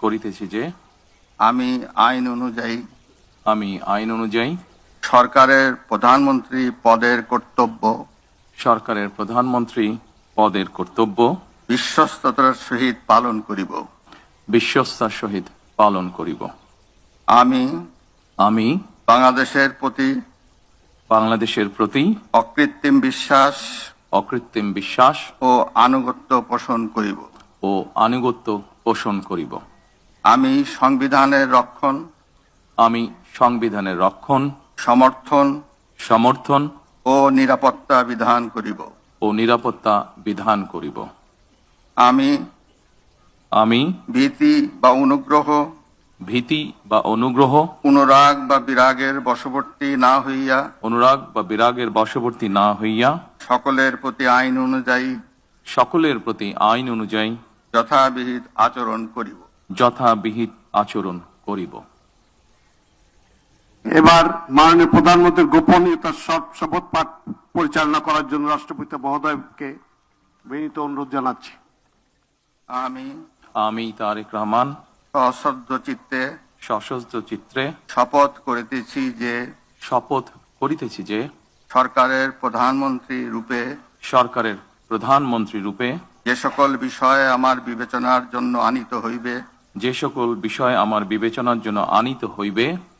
করিতেছি যে আমি আইন অনুযায়ী সরকারের প্রধানমন্ত্রী পদের কর্তব্য বিশ্বস্ততার সহিত পালন করিব। আমি বাংলাদেশের প্রতি অকৃত্রিম বিশ্বাস ও আনুগত্য পোষণ করিব। আমি সংবিধানের রক্ষণ সমর্থন ও নিরাপত্তা বিধান করিব। আমি ভীতি বা অনুগ্রহ অনুরাগ বা বিরাগের বশবর্তী না হইয়া সকলের প্রতি আইন অনুযায়ী যথাবিহিত আচরণ করিব। এবার মাননীয় প্রধানমন্ত্রীর গোপনীয়তার শপথ পাঠ পরিচালনা করার জন্য রাষ্ট্রপতি মহোদয়কে বিনীত অনুরোধ জানাচ্ছি। আমি তারেক রহমান সশ্রদ্ধ চিত্তে শপথ করিতেছি যে সরকারের প্রধানমন্ত্রী রূপে যে সকল বিষয় আমার বিবেচনার জন্য আনিত হইবে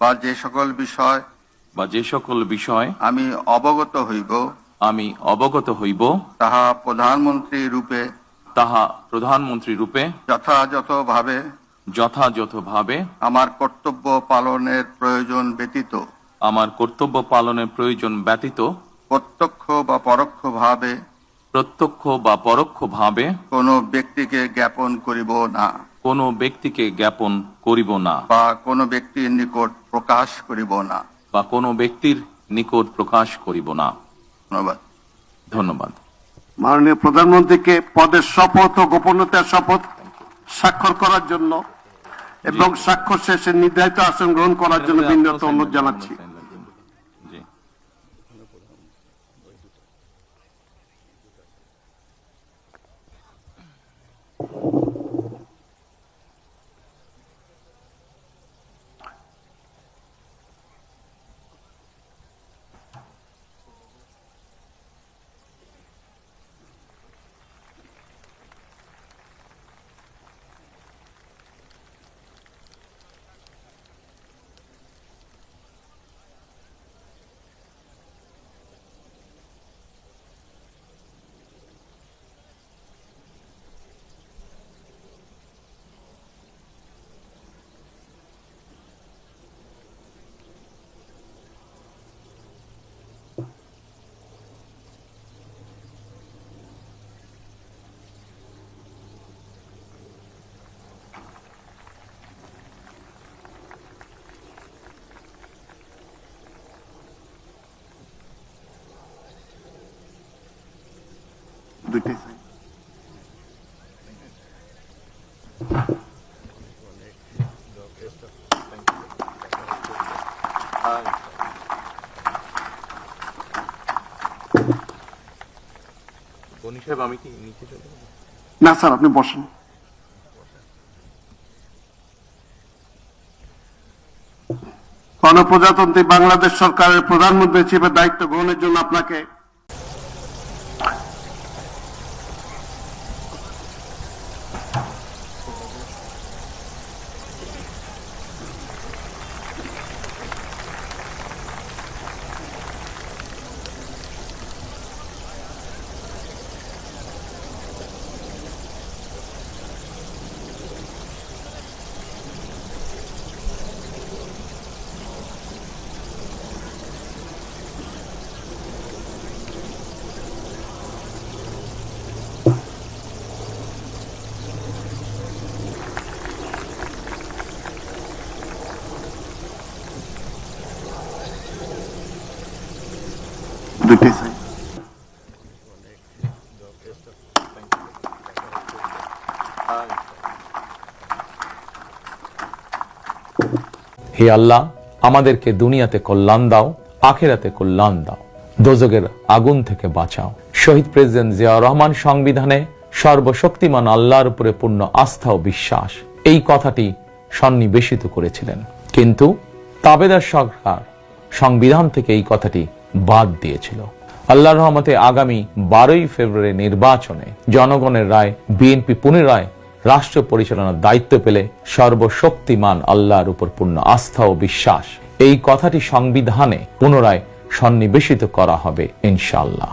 বা যে সকল বিষয় আমি অবগত হইব তাহা প্রধানমন্ত্রী রূপে যথাযথভাবে আমার কর্তব্য পালনের প্রয়োজন ব্যতীত প্রত্যক্ষ বা পরোক্ষভাবে কোনো ব্যক্তিকে জ্ঞাপন করিব না বা কোনো ব্যক্তির নিকট প্রকাশ করিব না। ধন্যবাদ। মাননীয় প্রধানমন্ত্রীকে পদের শপথ ও গোপনীয়তার শপথ স্বাক্ষর করার জন্য এবং স্বাক্ষর শেষে নির্ধারিত আসন গ্রহণ করার জন্য বিনীত অনুরোধ জানাচ্ছি। আমি কি নিচে চলে যাব? না স্যার, আপনি বসেন। গণপ্রজাতন্ত্রী বাংলাদেশ সরকারের প্রধানমন্ত্রী হিসেবে দায়িত্ব গ্রহণের জন্য আপনাকে হে আল্লাহ, আমাদেরকে দুনিয়াতে কল্যাণ দাও, আখিরাতে কল্যাণ দাও, দোজখের আগুন থেকে বাঁচাও। শহীদ প্রেসিডেন্ট জিয়াউর রহমান সংবিধানে সর্বশক্তিমান আল্লাহর উপরে পূর্ণ আস্থা ও বিশ্বাস, এই কথাটি সন্নিবেশিত করেছিলেন। কিন্তু তাবেদার সরকার সংবিধান থেকে এই কথাটি বাদ দিয়েছিল। আল্লাহর রহমতে আগামী 12ই ফেব্রুয়ারি নির্বাচনে জনগণের রায় বিএনপি পুনরায় রাষ্ট্র পরিচালনার দায়িত্ব পেলে সর্বশক্তিমান আল্লাহর উপর পূর্ণ আস্থা ও বিশ্বাস, এই কথাটি সংবিধানে পুনরায় সন্নিবেশিত করা হবে ইনশাআল্লাহ।